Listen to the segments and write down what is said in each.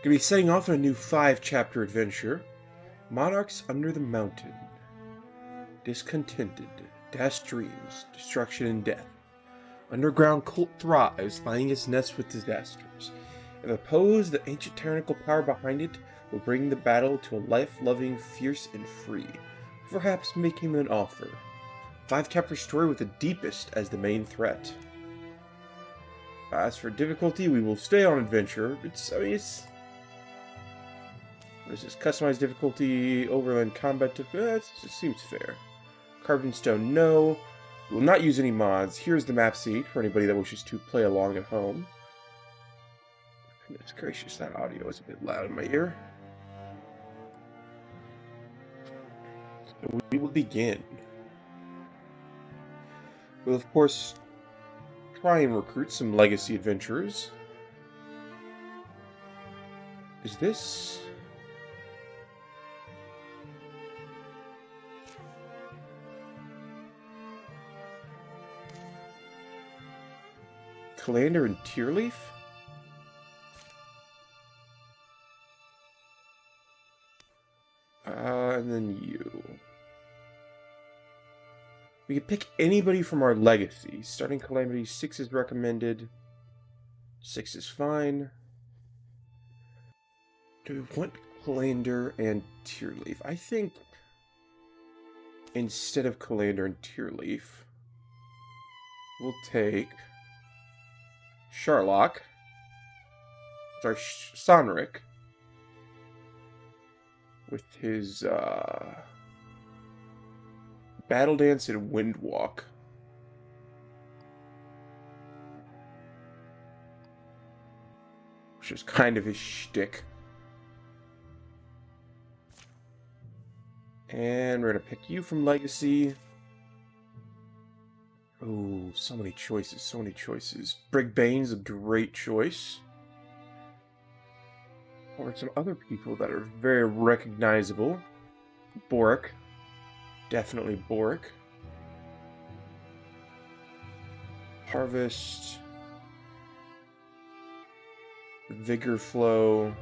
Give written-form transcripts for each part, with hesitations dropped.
Gonna be setting off on a new 5-chapter adventure. Monarchs under the mountain. Discontented. Dashed dreams. Destruction and death. Underground cult thrives, finding its nest with disasters. If opposed, the ancient tyrannical power behind it will bring the battle to a life-loving, fierce, and free. Perhaps making them an offer. 5-chapter story with the deepest as the main threat. As for difficulty, we will stay on adventure. What is this? Customized difficulty, overland combat. It seems fair. Carved in stone, no. We will not use any mods. Here's the map sheet for anybody that wishes to play along at home. Goodness gracious, that audio is a bit loud in my ear. So we will begin. We'll, of course, try and recruit some legacy adventurers. Is this... Calander and Tearleaf? And then you. We can pick anybody from our legacy. Starting Calamity, 6 is recommended. 6 is fine. Do we want Calander and Tearleaf? I think instead of Calander and Tearleaf, we'll take Sharlock. Sorry, Sonric. With his Battle Dance and Windwalk. Which is kind of his shtick. And we're going to pick you from Legacy. Oh, so many choices, so many choices. Brigbane's a great choice. Or some other people that are very recognizable. Boric. Definitely Boric. Harvest. Vigor Flow.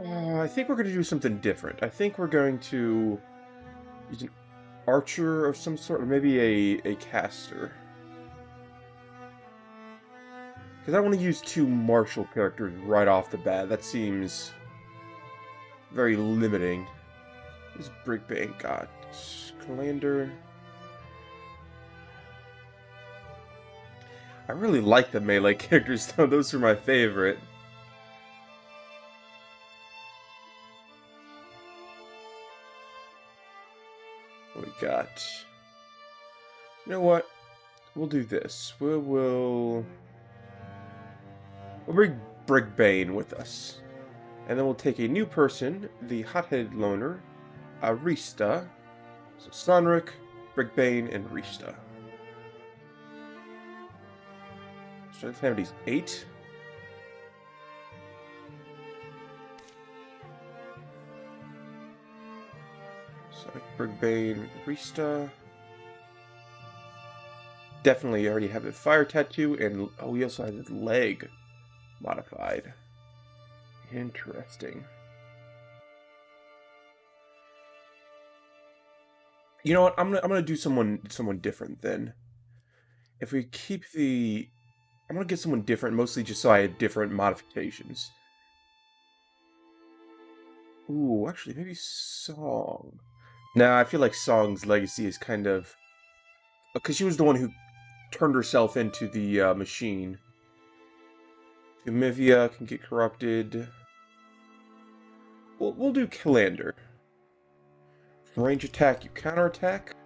I think we're going to do something different. I think we're going to use an archer of some sort, or maybe a caster. Because I want to use 2 martial characters right off the bat. That seems very limiting. This Brigbane got Calander. I really like the melee characters though. Those are my favorite. What we got? You know what? We'll do this. We'll bring Brigbane with us. And then we'll take a new person, the hot-headed loner, Arista. So Sonric, Brigbane, and Rista. Strength Calamitys 8. So Brigbane, Rista. Definitely already have a fire tattoo, and oh, he also has his leg modified. Interesting. You know what? I'm gonna do someone different then. If we keep the, I'm gonna get someone different, mostly just so I had different modifications. Ooh, actually, maybe Song. Nah, I feel like Song's legacy is kind of, because she was the one who turned herself into the machine. Umivia can get corrupted. We'll do Calander. Range attack, you counterattack.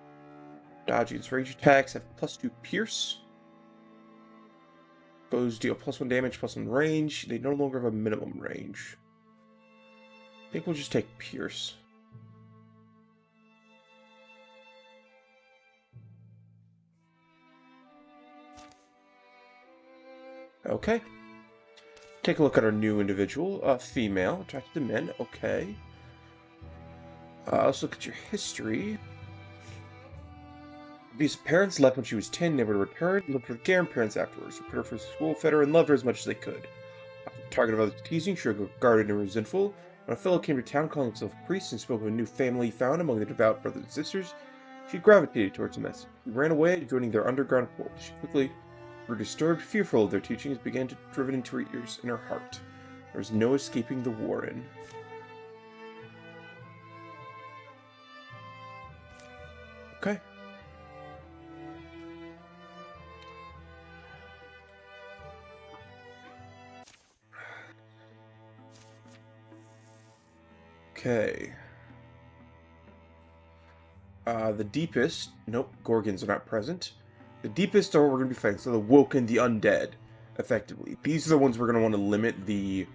Dodging its range attacks have +2 pierce. Foes deal +1 damage, +1 range. They no longer have a minimum range. I think we'll just take pierce. Okay. Take a look at our new individual. Female, attracted to men. Okay. Let's look at your history. Visa's parents left when she was 10, never returned, lived with grandparents afterwards, who put her through school, fed her, and loved her as much as they could. After the target of others' teasing, she grew guarded and resentful. When a fellow came to town calling himself a priest and spoke of a new family found among the devout brothers and sisters, she gravitated towards the message. She ran away, joining their underground cult. She quickly grew disturbed, fearful of their teachings, began to driven into her ears and her heart. There was no escaping the warren. Okay. Okay. The deepest... Nope, Gorgons are not present. The deepest are what we're going to be fighting. So the Woken, the Undead, effectively. These are the ones we're going to want to limit the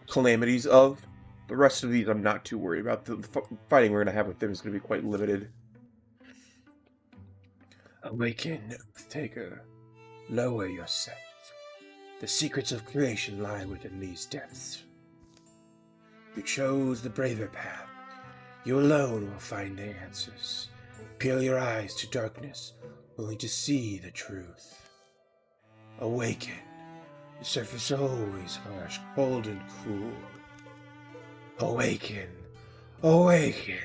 calamities of. The rest of these I'm not too worried about. The fighting we're going to have with them is going to be quite limited. Awaken, Taker. Lower yourself. The secrets of creation lie within these depths. You chose the braver path. You alone will find the answers. Peel your eyes to darkness, only to see the truth. Awaken. The surface always harsh, cold and cruel. Awaken. Awaken.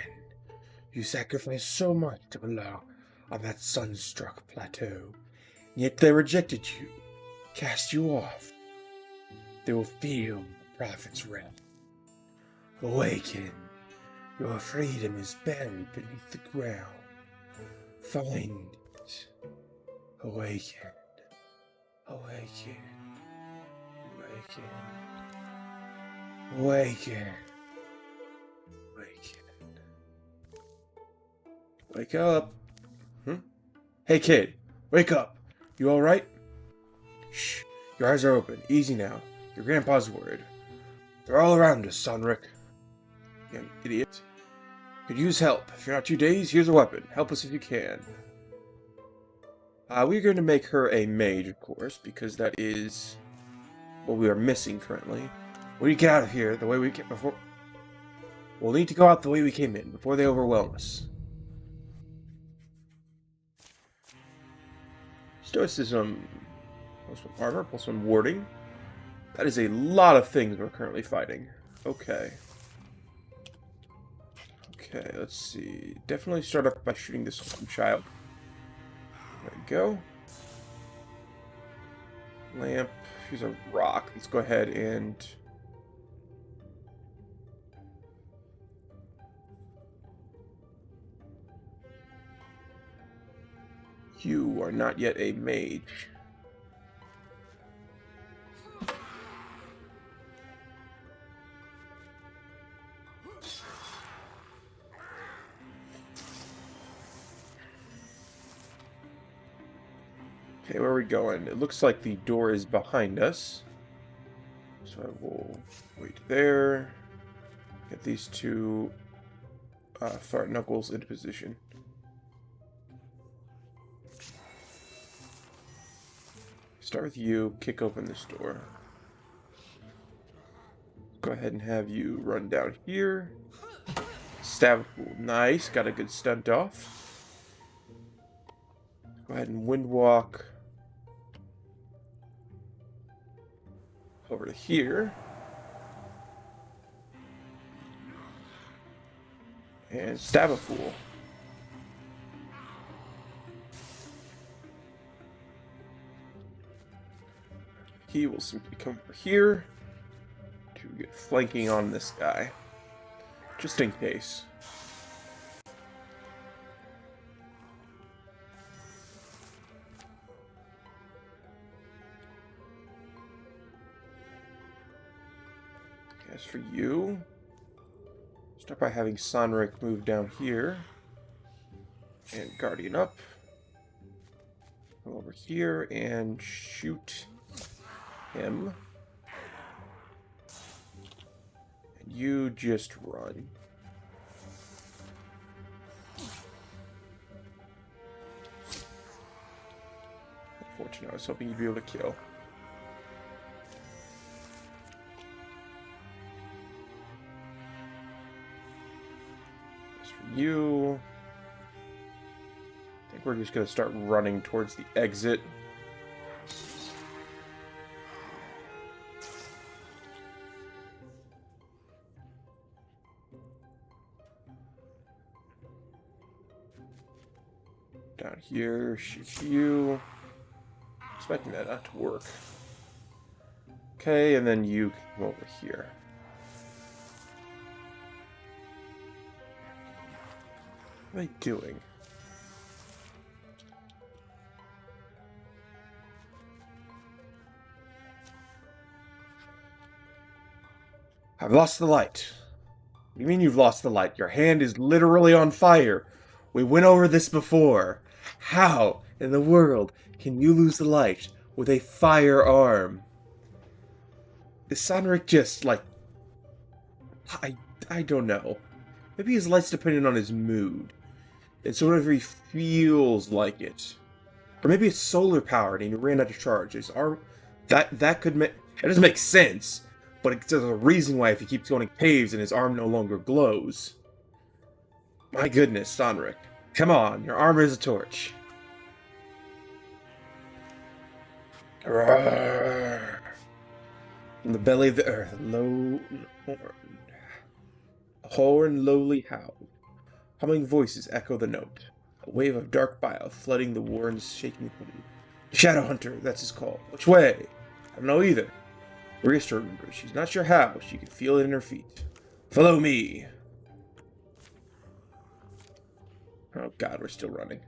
You sacrificed so much to belong on that sunstruck plateau, yet they rejected you, cast you off. They will feel the prophet's wrath. Awaken. Your freedom is buried beneath the ground. Find it. Awaken. Awaken. Awaken. Awaken. Awaken. Wake up. Hey kid, wake up. You alright? Shh. Your eyes are open. Easy now. Your grandpa's worried. They're all around us, Sonric. You idiot. Could use help. If you're not too dazed, here's a weapon. Help us if you can. We're going to make her a mage, of course, because that is what we are missing currently. We need to get out of here the way we came before. We'll need to go out the way we came in, before they overwhelm us. Stoicism. +1 armor, +1 warding. That is a lot of things we're currently fighting. Okay. Okay, let's see. Definitely start off by shooting this one child. There we go. Lamp. Here's a rock. Let's go ahead and... You are not yet a mage. Okay, where are we going? It looks like the door is behind us. So I will wait there. Get these two fart knuckles into position. Start with you, kick open this door. Go ahead and have you run down here. Stab. Nice, got a good stunt off. Go ahead and wind walk over to here. And stab a fool. He will simply come over here to get flanking on this guy. Just in case. As for you, start by having Sonric move down here. And Guardian up. Come over here and shoot him. And you just run. Unfortunately, I was hoping you'd be able to kill. As for you, we're just gonna start running towards the exit. Down here, shoot you. Expecting that not to work. Okay, and then you come over here. What are they doing? I've lost the light. What do you mean you've lost the light? Your hand is literally on fire. We went over this before. How in the world can you lose the light with a firearm? Is Sonric just like... I don't know. Maybe his light's dependent on his mood. It's whenever he feels like it. Or maybe it's solar powered and he ran out of charge. His arm... That could make... It doesn't make sense. But there's a reason why if he keeps going caves and his arm no longer glows. My goodness, Sonric. Come on, your armor is a torch. From the belly of the earth, low horn. A horn lowly howl. Humming voices echo the note. A wave of dark bile flooding the warren's shaking hood. Shadow Hunter, that's his call. Which way? I don't know either. Rhys remembers. She's not sure how. She can feel it in her feet. Follow me. Oh god, we're still running.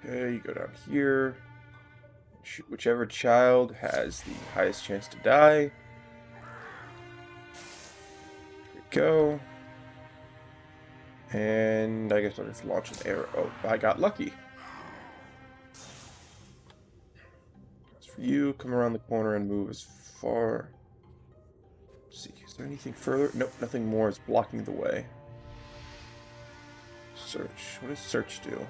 Okay, you go down here. Shoot whichever child has the highest chance to die. Here we go. And I guess I'll just launch an arrow. Oh, I got lucky. As for you, come around the corner and move as far. Let's see, is there anything further? Nope, nothing more is blocking the way. Search. What does search do?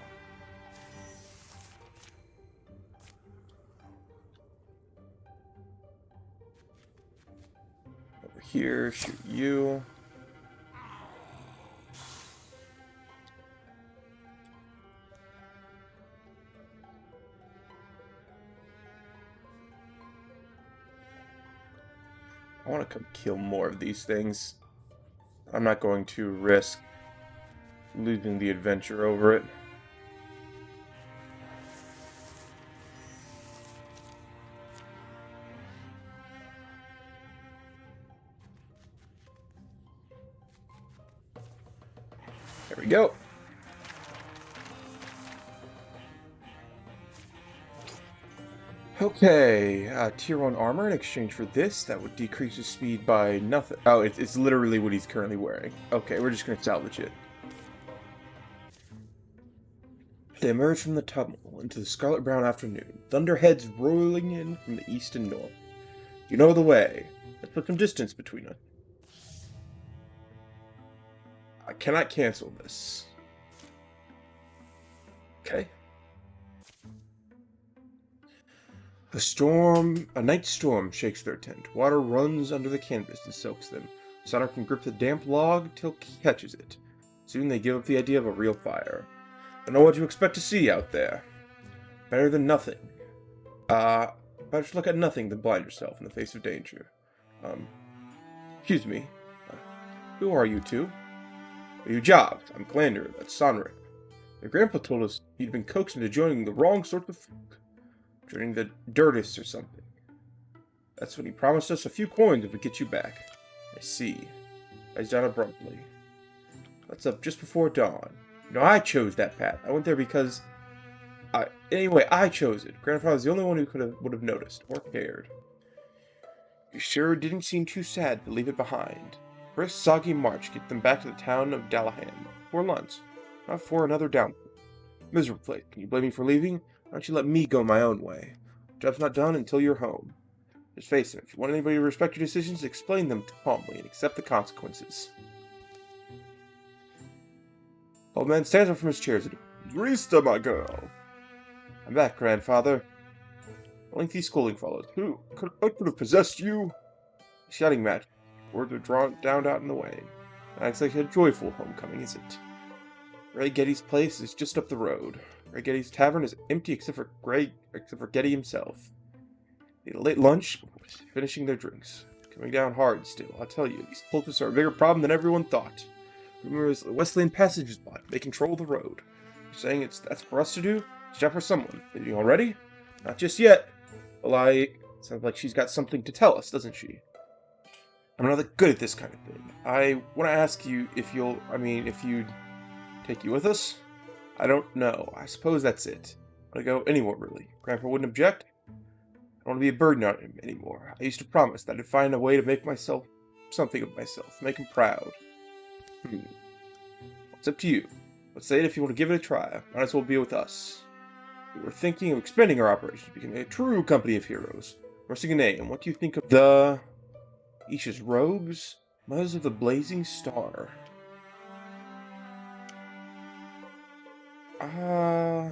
Here, shoot you. I want to come kill more of these things. I'm not going to risk losing the adventure over it. There we go. Okay, tier 1 armor in exchange for this. That would decrease his speed by nothing. Oh, it's literally what he's currently wearing. Okay, we're just going to salvage it. They emerge from the tunnel into the scarlet brown afternoon. Thunderheads rolling in from the east and north. You know the way. Let's put some distance between us. I cannot cancel this. Okay. A night storm shakes their tent. Water runs under the canvas and soaks them. Sonric can grip the damp log till he catches it. Soon they give up the idea of a real fire. Don't know what you expect to see out there. Better than nothing. Better to look at nothing than blind yourself in the face of danger. Excuse me. Who are you two? Are you jobs? I'm Glander, that's Sonric. Your grandpa told us you'd been coaxed into joining the wrong sort of folk. Joining the Dirtists or something. That's when he promised us a few coins if we get you back. I see. Lies down abruptly. That's up just before dawn. You know, I chose that path. I went there because Anyway, I chose it. Grandfather's the only one who would have noticed or cared. You sure didn't seem too sad to leave it behind. Brisk, soggy march get them back to the town of Dallahan. For lunch, not for another downpour. Miserable place. Can you blame me for leaving? Why don't you let me go my own way? Job's not done until you're home. Just face it, if you want anybody to respect your decisions, explain them calmly and accept the consequences. Old man stands up from his chair. Rista, my girl. I'm back, grandfather. A lengthy scolding followed. What could have possessed you? Shouting match. Words are drawn down out in the way. Acts like a joyful homecoming, is it? Ray Getty's place is just up the road. Ray Getty's tavern is empty except for Getty himself. They ate a late lunch, finishing their drinks. Coming down hard still, I'll tell you. These cultists are a bigger problem than everyone thought. Rumors the Westland Passage is blocked. They control the road. You're saying that's for us to do? It's job for someone. Are you all ready? Not just yet. Well, sounds like she's got something to tell us, doesn't she? I'm not that good at this kind of thing. I want to ask you if you'd take you with us? I don't know. I suppose that's it. I want to go anywhere, really. Grandpa wouldn't object? I don't want to be a burden on him anymore. I used to promise that I'd find a way to make something of myself, make him proud. It's up to you. Let's say it if you want to give it a try. Might as well be with us. We were thinking of expanding our operations, becoming a true company of heroes. Missing a name. What do you think of the Isha's Rogues? Mothers of the Blazing Star. I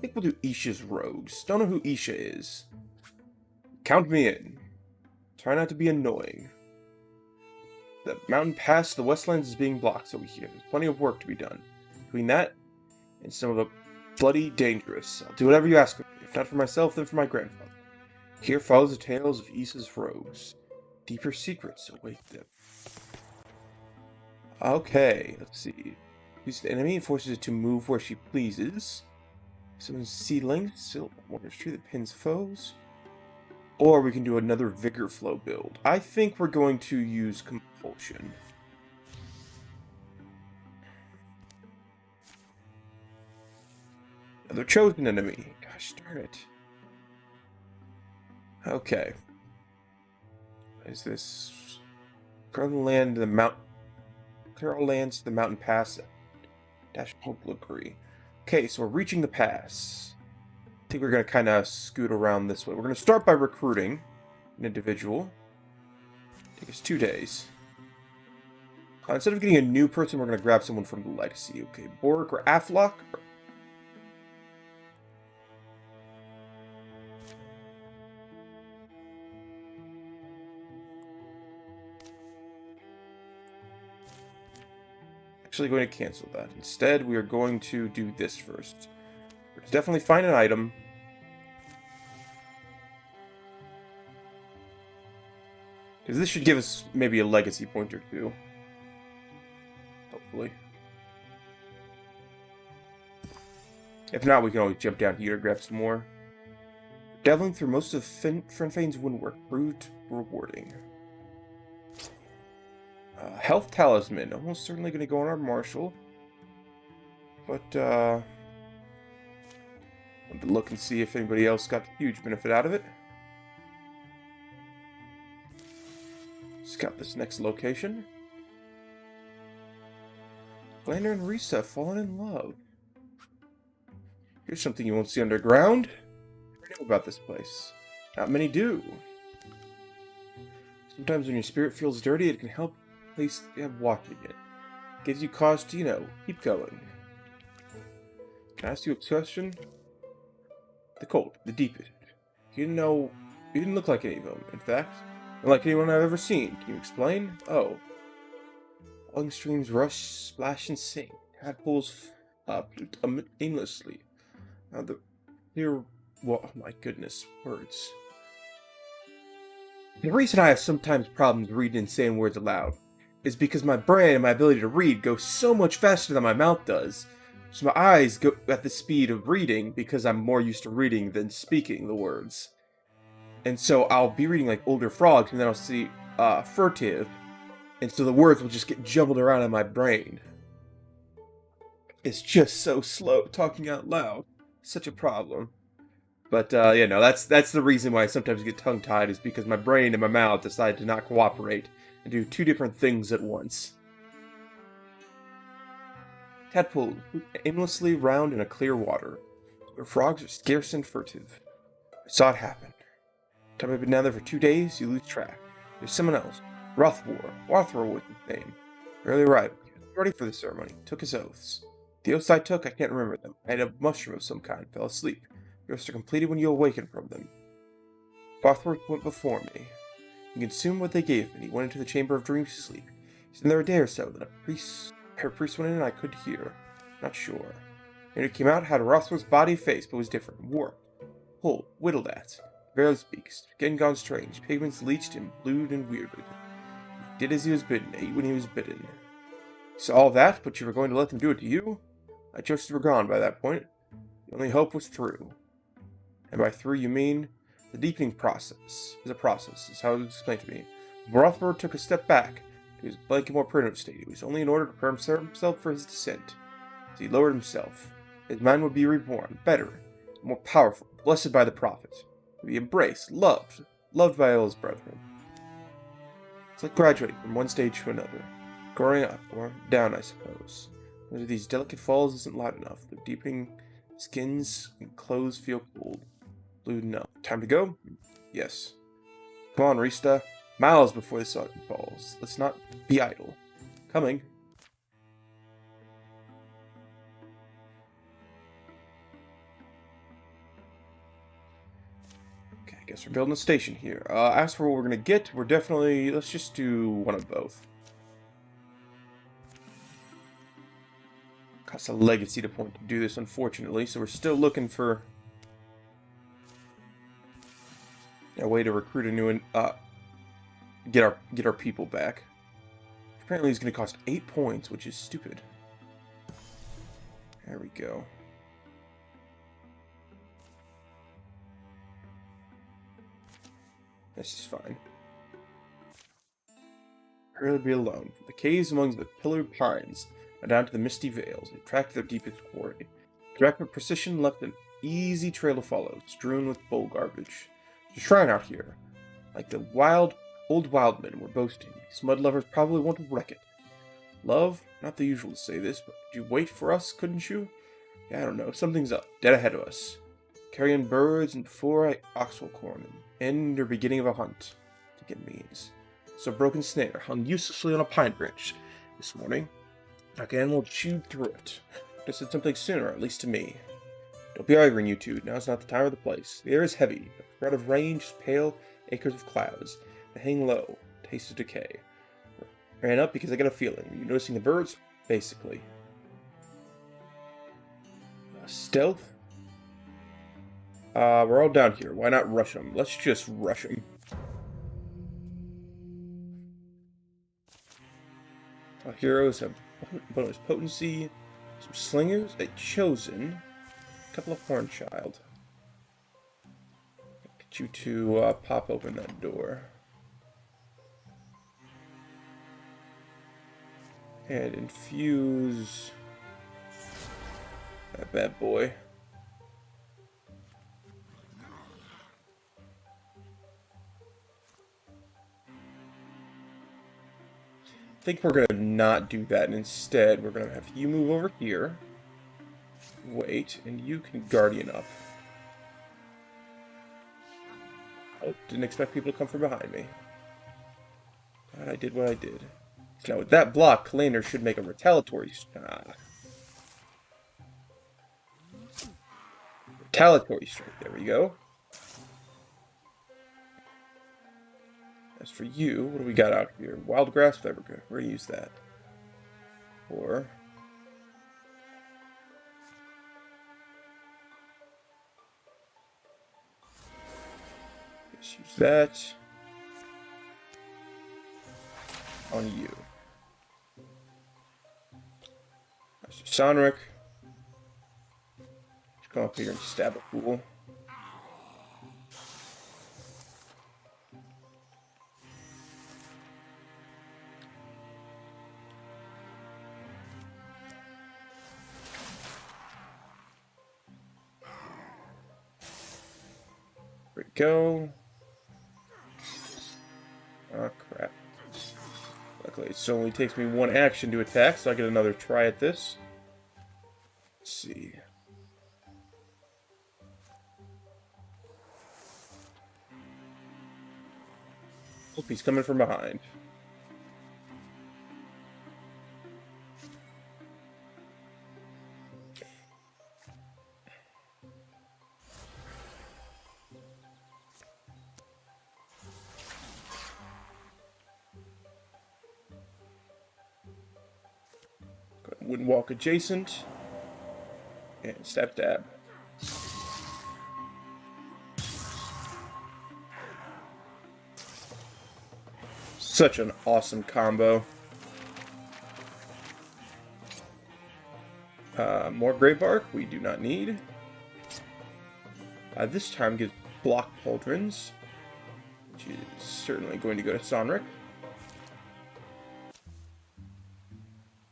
think we'll do Isha's Rogues. Don't know who Isha is. Count me in. Try not to be annoying. The mountain pass to the Westlands is being blocked, so we hear. There's plenty of work to be done. Between that and some of the bloody dangerous, I'll do whatever you ask of me. If not for myself, then for my grandfather. Here follows the tales of Isha's Rogues. Deeper secrets await them. Okay, let's see. Use the enemy and forces it to move where she pleases. Summons seedlings, Wondrous Tree that pins foes. Or we can do another Vigor Flow build. I think we're going to use Compulsion. Another chosen enemy. Gosh darn it. Okay. What is this? Clear all lands to the mountain pass. Dash Polkidude. Okay, so we're reaching the pass. I think we're going to kind of scoot around this way. We're going to start by recruiting an individual. Take us 2 days. Instead of getting a new person, we're going to grab someone from the legacy. Okay, Borg or Aflock. Actually going to cancel that. Instead, we are going to do this first. Let's definitely find an item. Because this should give us maybe a legacy point or two. Hopefully. If not, we can always jump down here to grab some more. Delving through most of Frenfane's woodwork proved rewarding. Health Talisman. Almost certainly going to go on our Marshal. But, want to look and see if anybody else got huge benefit out of it. Scout this next location. Glander and Risa have fallen in love. Here's something you won't see underground. I know about this place. Not many do. Sometimes when your spirit feels dirty, it can help at least have watching it. Gives you cause to, keep going. Can I ask you a question? The cold, the deepest. You didn't look like any of them. In fact, unlike anyone I've ever seen. Can you explain? Oh. Falling streams rush, splash, and sing. Tadpoles pollute aimlessly. Now oh my goodness, words. The reason I have sometimes problems reading and saying words aloud is because my brain and my ability to read go so much faster than my mouth does. So my eyes go at the speed of reading because I'm more used to reading than speaking the words. And so I'll be reading like older frogs and then I'll see furtive. And so the words will just get jumbled around in my brain. It's just so slow talking out loud. such a problem. But yeah, no, that's the reason why I sometimes get tongue-tied, is because my brain and my mouth decide to not cooperate and do two different things at once. Tadpole aimlessly round in a clear water, where frogs are scarce and furtive. I saw it happen. Time I've been down there for 2 days, you lose track. There's someone else. Rothwar was his name. Early arrived, ready for the ceremony, took his oaths. The oaths I took, I can't remember them. I had a mushroom of some kind, fell asleep. Your oaths are completed when you awaken from them. Rothwar went before me. He consumed what they gave me, and he went into the chamber of dreams to sleep. He's been there a day or so, then her priest went in and I could hear. Not sure. And it came out, had Rothwar's body face, but was different, warped, pulled, whittled at. Barely speaks, getting gone strange, pigments leached and blued and weirded. He did as he was bidden, ate when he was bidden. So all that, but you were going to let them do it to you? My choices were gone by that point. The only hope was through. And by through you mean the deepening process. Is a process, is how it was explained to me. Rothward took a step back to his blank and more primitive state. It was only in order to prepare himself for his descent. As he lowered himself, his mind would be reborn, better, more powerful, blessed by the prophet. To be embraced, loved by all his brethren. It's like graduating from one stage to another, growing up, or down, I suppose. Under these delicate falls isn't loud enough. The deepening skins and clothes feel cold. Blue, no. Time to go? Yes. Come on, Rista. Miles before the sun falls. Let's not be idle. Coming. Okay, I guess we're building a station here. As for what we're gonna get, we're definitely... Let's just do one of both. Costs a legacy to point to do this, unfortunately, so we're still looking for a way to recruit a new get our people back. Apparently it's going to cost 8 points, which is stupid. There we go. This is fine. Hurry be alone. From the caves among the pillared pines, and down to the misty vales, they tracked their deepest quarry. Rapid precision left an easy trail to follow, strewn with bowl garbage. There's a shrine out here, like the old wild men were boasting. These mud lovers probably want to wreck it. Love? Not the usual to say this, but could you wait for us, couldn't you? Yeah, I don't know. Something's up, dead ahead of us. Carrying birds and before oxwell corn, end or beginning of a hunt. I think it means. So a broken snare hung uselessly on a pine branch this morning. Like an animal chewed through it. I said something sooner, at least to me. Don't be arguing, you two. Now's not the time or the place. The air is heavy. The threat of rain, just pale acres of clouds. They hang low. Taste of decay. Ran up because I got a feeling. Are you noticing the birds? Basically. Stealth? We're all down here. Why not rush them? Let's just rush them. Our heroes have bonus potency, some slingers, a chosen, a couple of hornchild. Get you to pop open that door. And infuse that bad boy. I think we're going to not do that, and instead we're going to have you move over here. Wait, and you can guardian up. Oh, didn't expect people to come from behind me. But I did what I did. Now with that block, Kalander should make a retaliatory... Retaliatory strike, there we go. As for you, what do we got out here? Wild grass, there we go. We're gonna use that. Or... just use that. On you. Master Sonric. Just come up here and stab a fool. go. Oh, crap. Luckily, it only takes me one action to attack, so I get another try at this. Let's see. Hope he's coming from behind. Wooden walk adjacent. And stab dab. Such an awesome combo. More gray bark we do not need. This time gives block pauldrons, which is certainly going to go to Sonric.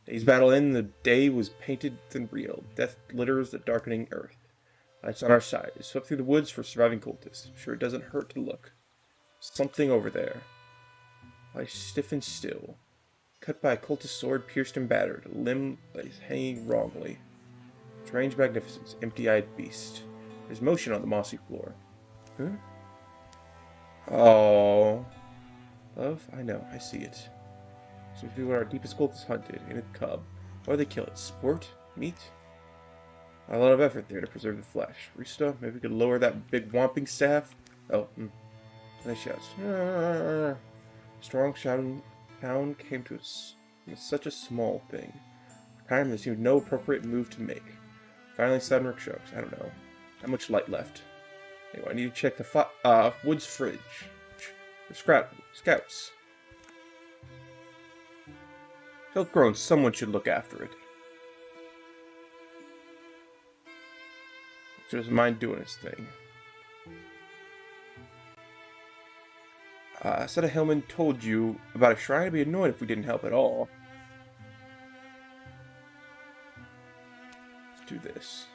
Day's battle in, the day was painted than real. Death glitters the darkening earth. Lights on our side. We swept through the woods for surviving cultists. I'm sure it doesn't hurt to look. Something over there. I stiff and still. Cut by a cultist sword, pierced and battered. A limb lies hanging wrongly. Strange magnificence, empty-eyed beast. There's motion on the mossy floor. Huh? Oh. Love? I know, I see it. So we what our deepest cultist hunted, in a cub. Why they kill it? Sport? Meat? A lot of effort there to preserve the flesh. Rista, maybe we could lower that big whomping staff? Oh, And they shouts. "Arr!" Strong shouting sound came to us. It was such a small thing. For time there seemed no appropriate move to make. Finally, Sunrick chokes. I don't know. How much light left? Anyway, I need to check the woods fridge. For scouts. Health grown, someone should look after it. Just mind doing his thing. Seta Hillman told you about a shrine. I'd be annoyed if we didn't help at all. Let's do this.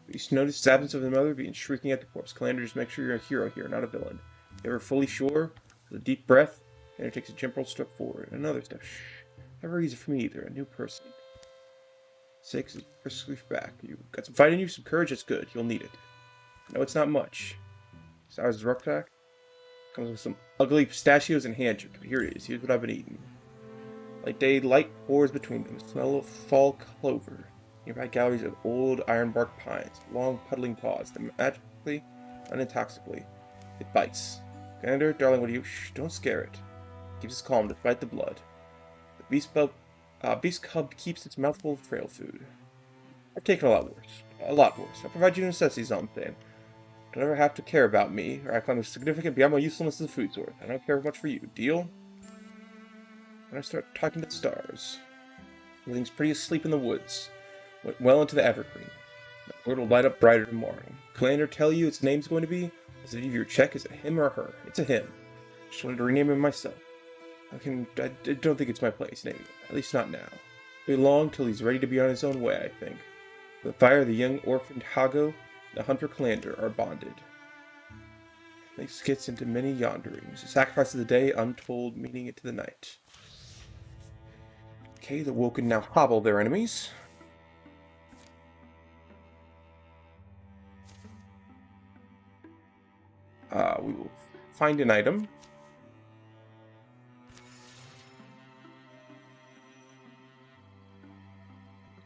You notice the absence of the mother being shrieking at the corpse. Calandra, just make sure you're a hero here, not a villain. If you're fully sure, with a deep breath, and it takes a gentle step forward. Another step. Shh. Never easy for me either. A new person. 6 is briskly back. You got some fight in you, some courage. That's good. You'll need it. No, it's not much. Sour's rucksack comes with some ugly pistachios and hand jerky. Here it is. Here's what I've been eating. Like day, light pours between them. Smell of fall clover. Nearby galleries of old ironbark pines. Long puddling paws. That magically, unintoxicably. It bites. Gander, darling, what do you? Shh, don't scare it. Keeps us calm despite the blood. The beast cub keeps its mouth full of trail food. I've taken a lot worse. A lot worse. I'll provide you necessities on thing. Don't ever have to care about me, or I claim significant beyond my usefulness as a food source. I don't care much for you. Deal? When I start talking to the stars. Everything's pretty asleep in the woods. Went well into the evergreen. The word will light up brighter tomorrow. Calandra tell you its name's going to be? As if your check is a him or her. It's a him. Just wanted to rename him myself. I don't think it's my place, naming it. At least not now. It'll be long till he's ready to be on his own way, I think. The fire, the young orphaned Hago, the hunter Calandra are bonded. This gets into many yanderings. The sacrifice of the day, untold, meaning it to the night. Okay, the Woken now hobble their enemies. We will find an item.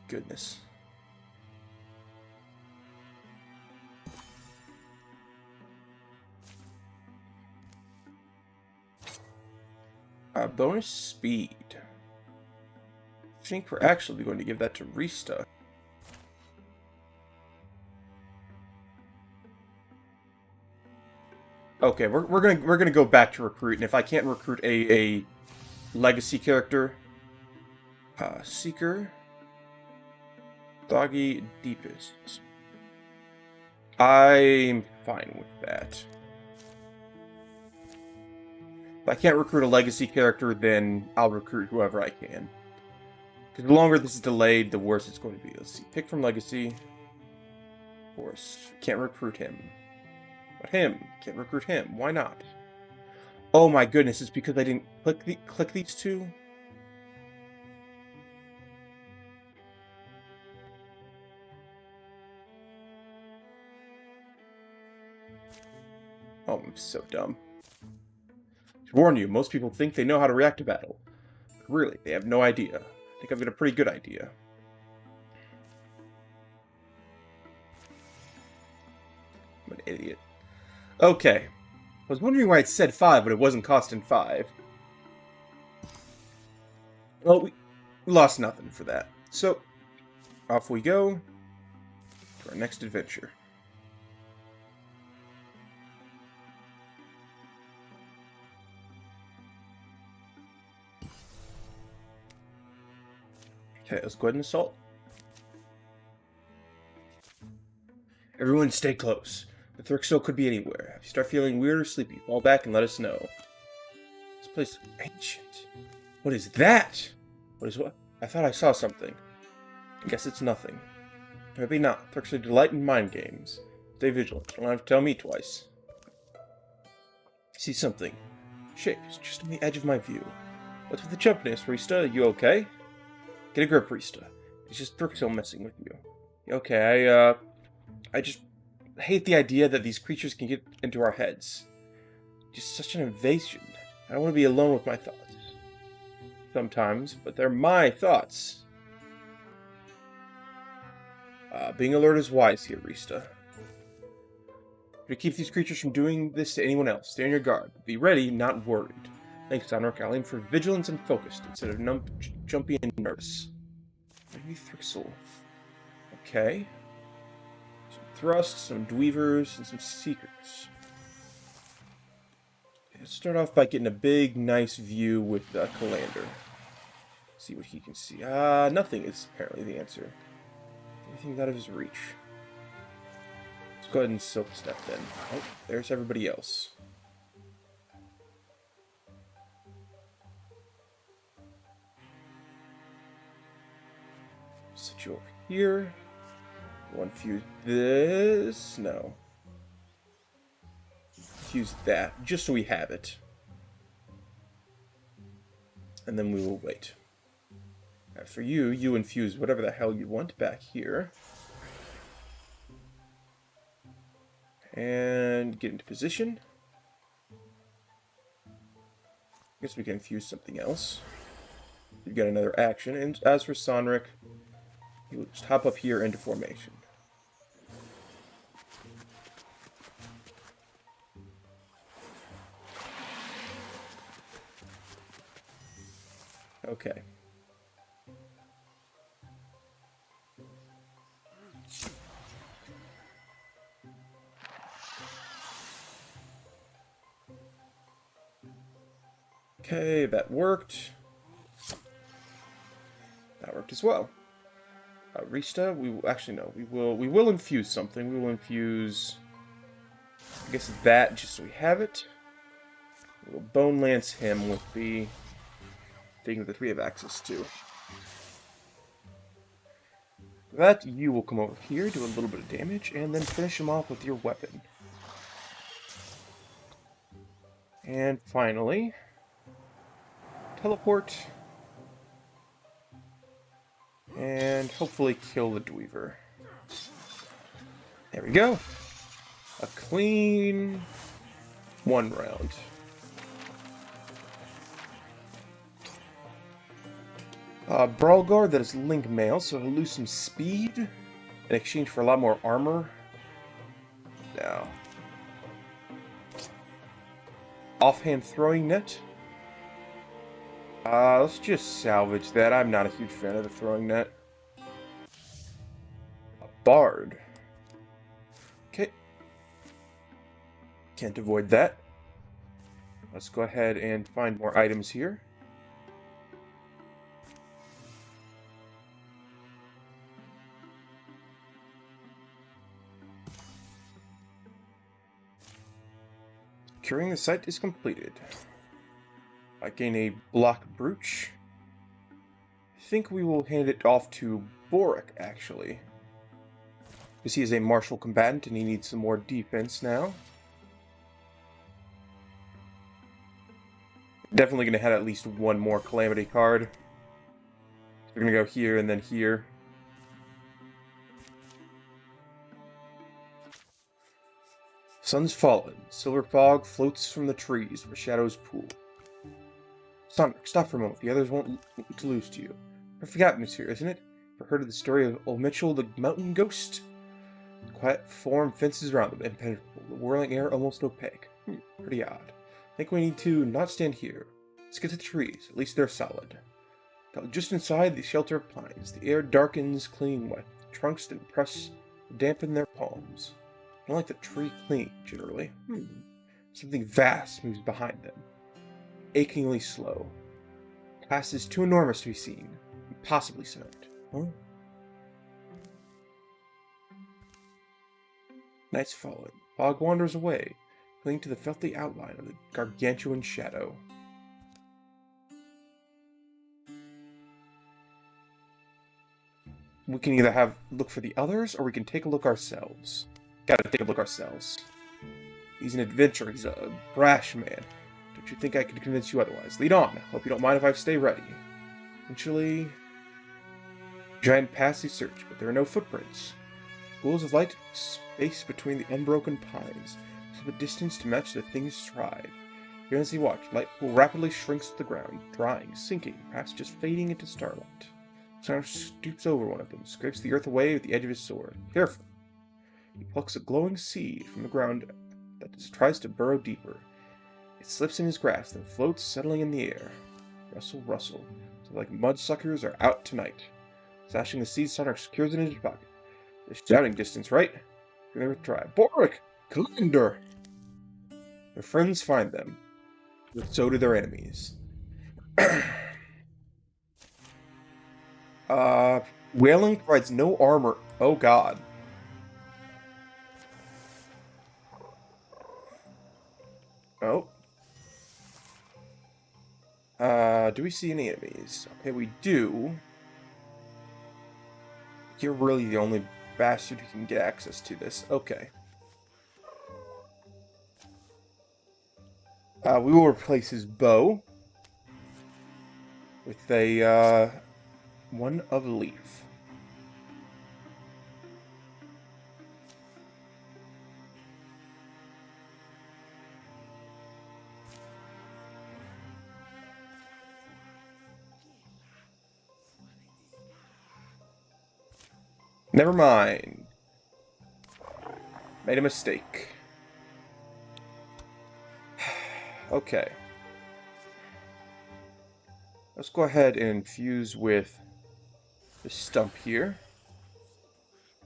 Goodness. Bonus speed. I think we're actually going to give that to Rista. Okay, we're gonna go back to recruit, and if I can't recruit a legacy character, Seeker, Doggy, Deepest. I'm fine with that. If I can't recruit a legacy character, then I'll recruit whoever I can. Because the longer this is delayed, the worse it's going to be. Let's see. Pick from legacy. Of course. Can't recruit him. But him, can't recruit him. Why not? Oh my goodness, it's because I didn't click these two? Oh, I'm so dumb. To warn you, most people think they know how to react to battle. But really, they have no idea. I think I've got a pretty good idea. I'm an idiot. Okay. I was wondering why it said 5, but it wasn't costing 5. Well, we lost nothing for that. So, off we go to our next adventure. Okay, let's go ahead and assault. Everyone stay close. The Thrixel could be anywhere. If you start feeling weird or sleepy, fall back and let us know. This place is ancient. What is that? What is what? I thought I saw something. I guess it's nothing. Maybe not. Thrixel delight in mind games. Stay vigilant. You don't have to tell me twice. I see something. Shape is just on the edge of my view. What's with the jumpiness, Rista? You okay? Get a grip, Rista. It's just Thrixel messing with you. Okay, I just hate the idea that these creatures can get into our heads. Just such an invasion. I don't want to be alone with my thoughts. Sometimes, but they're my thoughts. Being alert is wise here, Rista. To keep these creatures from doing this to anyone else, stay on your guard. Be ready, not worried. Thanks, Monarch. I'll aim for vigilance and focused instead of jumpy and nervous. Maybe Thrixel. Okay. Some thrusts, some dweavers, and some seekers. Let's start off by getting a big, nice view with Calander. See what he can see. Nothing is apparently the answer. Anything's out of his reach. Let's go ahead and silk step then. Oh, there's everybody else. Sit you over here. One fuse this. No. Fuse that, just so we have it. And then we will wait. For you infuse whatever the hell you want back here. And get into position. Guess we can infuse something else. We've got another action. And as for Sonric, he will just hop up here into formation. Okay. Okay, that worked. That worked as well. Rista, we will actually no, we will infuse something. We will infuse, I guess, that just so we have it. We will bone lance him with the thing that we have access to. That you will come over here, do a little bit of damage, and then finish him off with your weapon. And finally, teleport. And hopefully kill the Dweaver. There we go. A clean 1 round. Brawl Guard, that is Link Mail, so he'll lose some speed in exchange for a lot more armor. Now. Offhand Throwing Net. Let's just salvage that. I'm not a huge fan of the throwing net. A Bard. Okay. Can't avoid that. Let's go ahead and find more items here. Curing the site is completed. I gain a block brooch. I think we will hand it off to Boric, actually. Because he is a martial combatant and he needs some more defense now. Definitely going to have at least one more Calamity card. So we're going to go here and then here. Sun's fallen. Silver fog floats from the trees where shadows pool. Sonic, stop for a moment. The others won't to lose to you. Perfect atmosphere, isn't it? Ever heard of the story of old Mitchell, the mountain ghost? The quiet form fences around them, impenetrable. The whirling air almost opaque. Pretty odd. I think we need to not stand here. Let's get to the trees. At least they're solid. Just inside the shelter of pines, the air darkens, clinging wet. The trunks dampen their palms. I don't like the tree clinging, generally. Something vast moves behind them. Achingly slow. Past is too enormous to be seen. Impossibly smoked. Huh? Night's fallen. Fog wanders away, clinging to the filthy outline of the gargantuan shadow. We can either look for the others, or we can take a look ourselves. Gotta take a look ourselves. He's an adventurer. He's a brash man. Don't you think I could convince you otherwise? Lead on. Hope you don't mind if I stay ready. Eventually, giant paths they search, but there are no footprints. Pools of light space between the unbroken pines, so the distance to match the thing's stride. Even as he watched, light pool rapidly shrinks to the ground, drying, sinking, perhaps just fading into starlight. Sonic stoops over one of them, scrapes the earth away with the edge of his sword. Careful. He plucks a glowing seed from the ground that tries to burrow deeper. It slips in his grasp, then floats, settling in the air. Rustle, rustle. So like mudsuckers are out tonight. Sashing the seed, Sonic secures it in his pocket. The shouting distance, right? You never try. Boric! Kalender! Their friends find them, but so do their enemies. Wailing provides no armor. Oh god. Oh. Do we see any enemies? Okay, we do. You're really the only bastard who can get access to this. Okay. We will replace his bow with a, one of leaf. Never mind. Made a mistake. Okay. Let's go ahead and infuse with the stump here.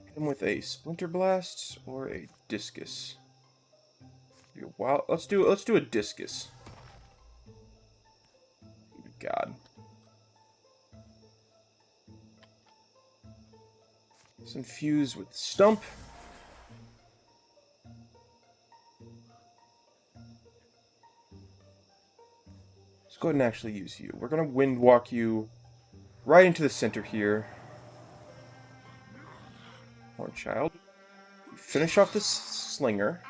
Hit him with a splinter blast or a discus. Wow, let's do a discus. God. Let's infuse with stump. Let's go ahead and actually use you. We're gonna wind walk you right into the center here. Poor child. Finish off this slinger.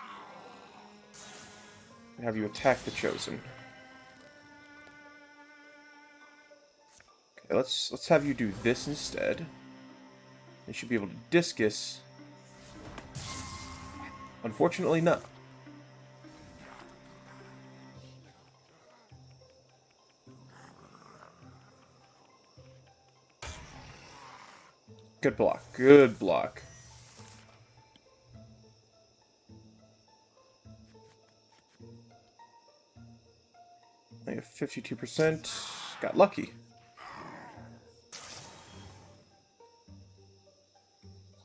And have you attack the chosen. Okay, let's have you do this instead. You should be able to discus. Unfortunately, no. Good block. Good block. I have 52%. Got lucky.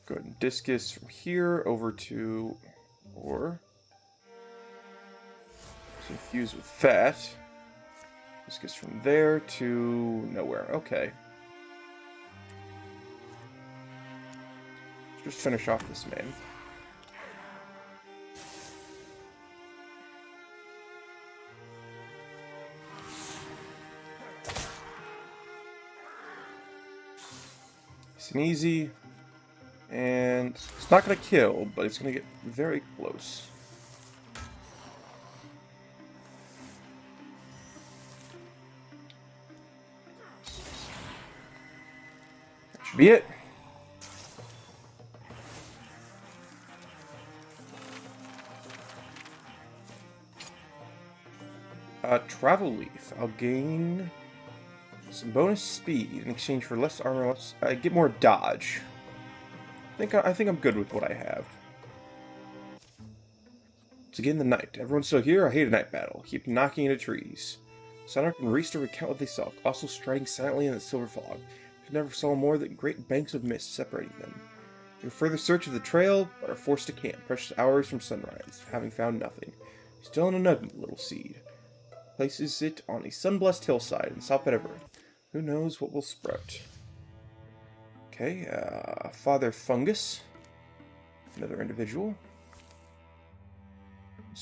Go ahead and discus from here over to, or infuse with fat. Discus from there to nowhere. Okay. Let's just finish off this man. It's an easy. And it's not going to kill, but it's going to get very close. Should be it. Travel leaf. I'll gain some bonus speed in exchange for less armor. I get more dodge. I think I'm good with what I have. It's again the night. Everyone's still here. I hate a night battle. Keep knocking into trees. Monarchs and Riesta recount what they saw, also striding silently in the silver fog. They never saw more than great banks of mist separating them. In further search of the trail, but are forced to camp, precious hours from sunrise, having found nothing. Still an unugly little seed. Places it on a sun-blessed hillside in South Edinburgh. Who knows what will sprout? Okay, Father Fungus. Another individual.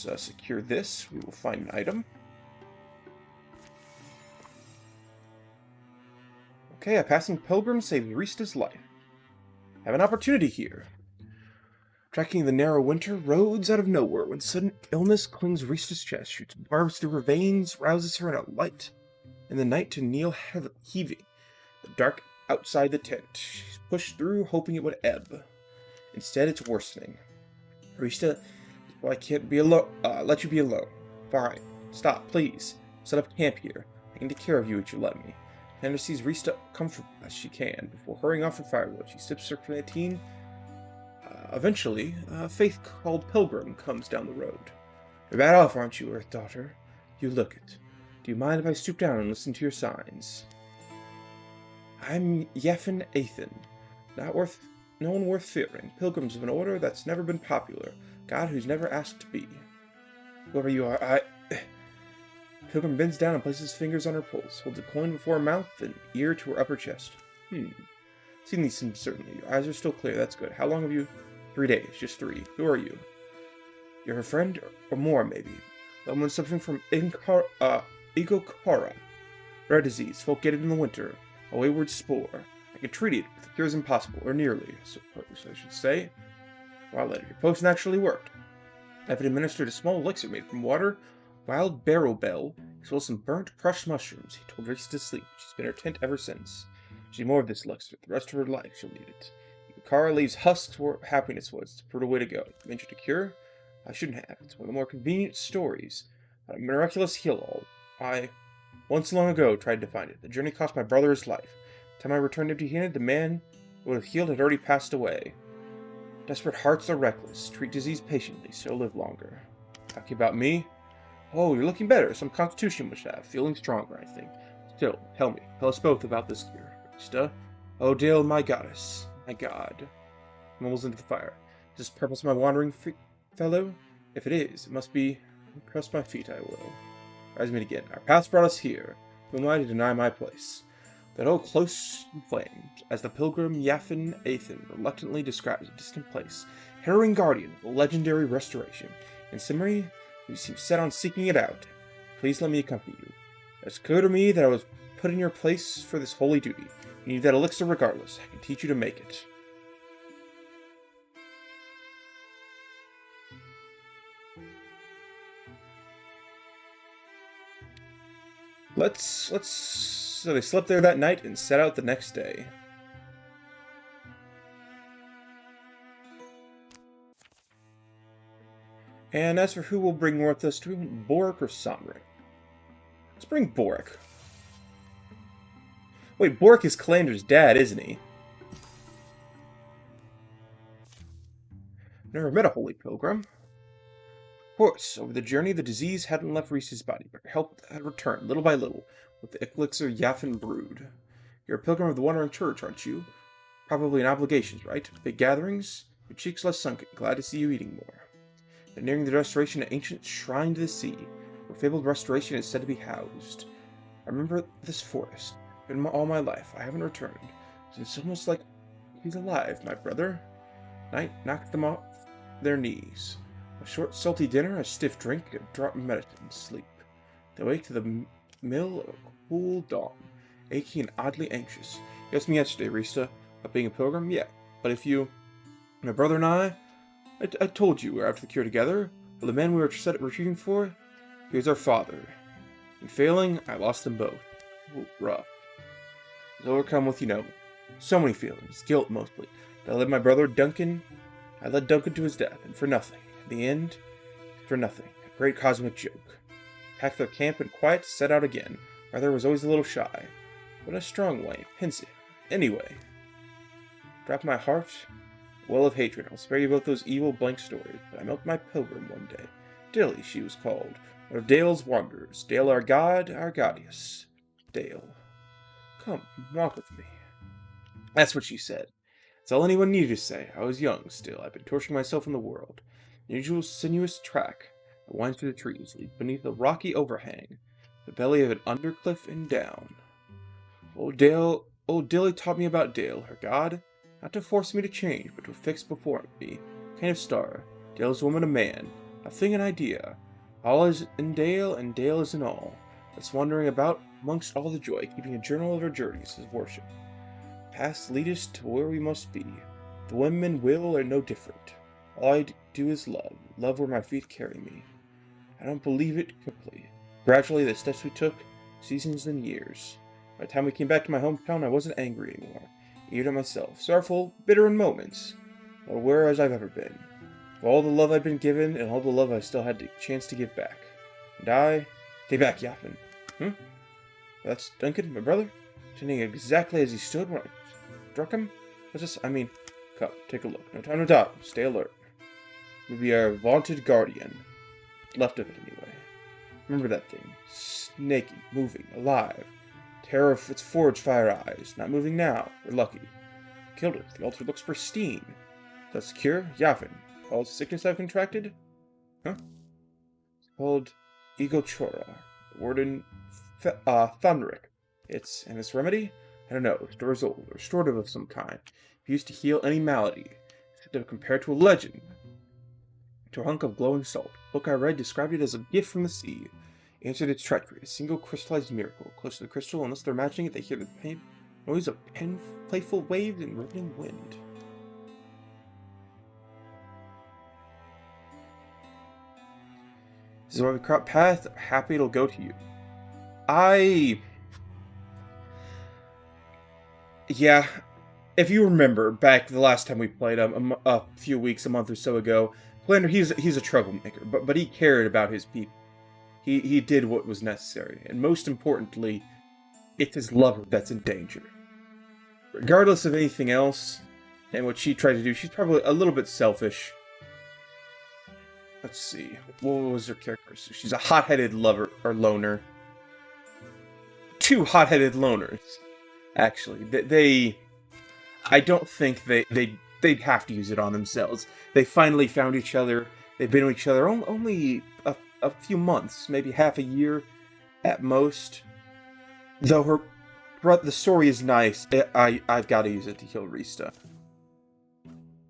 Let's secure this. We will find an item. Okay, a passing pilgrim saved Riesta's life. Have an opportunity here. Tracking the narrow winter roads out of nowhere when sudden illness clings Riesta's chest, shoots barbs through her veins, rouses her in a light in the night to kneel heaving. The dark outside the tent. She's pushed through, hoping it would ebb. Instead, it's worsening. Riesta, well, I can't be alone. Let you be alone. Fine. Stop, please. Set up camp here. I can take care of you if you let me. Hannah sees Riesta comfortable as she can. Before hurrying off for firewood, she sips her canteen. Eventually, a faith-called pilgrim comes down the road. You're bad off, aren't you, Earth Daughter? You look it. Do you mind if I stoop down and listen to your signs? I'm Yefin Athen. No one worth fearing. Pilgrims of an order that's never been popular. God who's never asked to be. Whoever you are, Pilgrim bends down and places his fingers on her pulse, holds a coin before her mouth and ear to her upper chest. Seen these things, certainly. Your eyes are still clear, that's good. How long have you? 3 days, just 3. Who are you? You're her friend, or more, maybe. The woman suffering from Igokara. Rare disease, folk get it in the winter. A wayward spore. I can treat it, but the cure is impossible, or nearly, I suppose I should say. While later, your potion actually worked. I've administered a small elixir made from water, wild barrow bell, as well as some burnt, crushed mushrooms. He told Riesta to sleep. She's been in her tent ever since. She need more of this elixir. The rest of her life, she'll need it. Kara leaves husks where happiness was. It's a brutal way to go. Mentioned a cure? I shouldn't have. It's one of the more convenient stories. A miraculous heal-all. I, once long ago, tried to find it. The journey cost my brother his life. By the time I returned empty-handed, the man who would have healed had already passed away. Desperate hearts are reckless. Treat disease patiently, so live longer. Talking about me? Oh, you're looking better. Some constitution must have. Feeling stronger, I think. Still, tell me. Tell us both about this cure. Riesta. Oh, Dale, my goddess. My god. Mumbles into the fire. Is this purpose my wandering fellow? If it is, it must be. Press my feet, I will. Rise me again. Our paths brought us here. Who am I to deny my place? That old close in flames, as the pilgrim Yefin Athen reluctantly describes a distant place, harrowing guardian of the legendary restoration. In summary, you seem set on seeking it out. Please let me accompany you. It's clear to me that I was put in your place for this holy duty. You need that elixir regardless. I can teach you to make it. So they slept there that night and set out the next day. And as for who will bring with us, do we want Boric or Sonric? Let's bring Boric. Wait, Boric is Calandra's dad, isn't he? Never met a holy pilgrim. Of course, over the journey, the disease hadn't left Riesta's body, but her health had returned, little by little, with the elixir Yefin brewed. You're a pilgrim of the Wandering Church, aren't you? Probably in obligations, right? Big gatherings? Your cheeks less sunken, glad to see you eating more. They're nearing the restoration of ancient shrine to the sea, where fabled restoration is said to be housed. I remember this forest. Been all my life. I haven't returned. It's almost like he's alive, my brother. Night knocked them off their knees. A short, salty dinner, a stiff drink, a drop of medicine, sleep. They wake to the mill of a cool dawn, aching and oddly anxious. You asked me yesterday, Riesta, about being a pilgrim? Yeah, but if you... My brother and I told you we were after the cure together, but the man we were retreating for, he was our father. In failing, I lost them both. Ooh, rough. I was overcome with, So many feelings, guilt mostly. Did I led my brother Duncan? I led Duncan to his death, and for nothing. In the end, for nothing. A great cosmic joke. Packed their camp and quiet, set out again. Brother was always a little shy, but in a strong way, pensive. Anyway, drop my heart, well of hatred. I'll spare you both those evil blank stories, but I milked my pilgrim one day. Dilly, she was called, one of Dale's wanderers. Dale our god, our goddess. Dale, come, walk with me. That's what she said. That's all anyone needed to say. I was young still. I'd been torturing myself in the world. The usual sinuous track that winds through the trees leads beneath a rocky overhang, the belly of an undercliff and down. Old Dilly taught me about Dale, her god, not to force me to change, but to fix before me, a kind of star. Dale's woman a man, a thing an idea. All is in Dale, and Dale is in all. That's wandering about amongst all the joy, keeping a journal of her journeys as worship. Past lead us to where we must be. The women will are no different. All I do is love where my feet carry me. I don't believe it quickly. Gradually, the steps we took, seasons and years. By the time we came back to my hometown, I wasn't angry anymore. Eager at myself, sorrowful, bitter in moments, but aware as I've ever been. Of all the love I'd been given, and all the love I still had the chance to give back. And I... Stay back, yapping. That's Duncan, my brother? Standing exactly as he stood when I struck him? What's this? I mean, come, take a look. No time to doubt. Stay alert. We'll be our vaunted guardian. Left of it, anyway. Remember that thing. Snaky, moving, alive. Terror of its forged fire eyes. Not moving now. We're lucky. Killed it. The altar looks pristine. That's secure? Yavin. All the sickness I've contracted? Huh? It's called Egochora. The word in Thunric. And its remedy? I don't know. Restores old. Restorative of some kind. Used to heal any malady. Compared to a legend. To a hunk of glowing salt. The book I read described it as a gift from the sea. Answered its treachery, a single crystallized miracle. Close to the crystal, unless they're imagining it, they hear the noise of playful waves and rippling wind. This is why we crop path. Happy it'll go to you. Yeah, if you remember back the last time we played a month or so ago, Glander, he's a troublemaker, but he cared about his people. He did what was necessary, and most importantly, it's his lover that's in danger. Regardless of anything else, and what she tried to do, she's probably a little bit selfish. Let's see, what was her characteristic? She's a hot-headed lover, or loner. Two hot-headed loners, actually. I don't think they'd have to use it on themselves. They finally found each other. They've been with each other only a few months, maybe half a year at most. Though the story is nice, I've got to use it to kill Rista.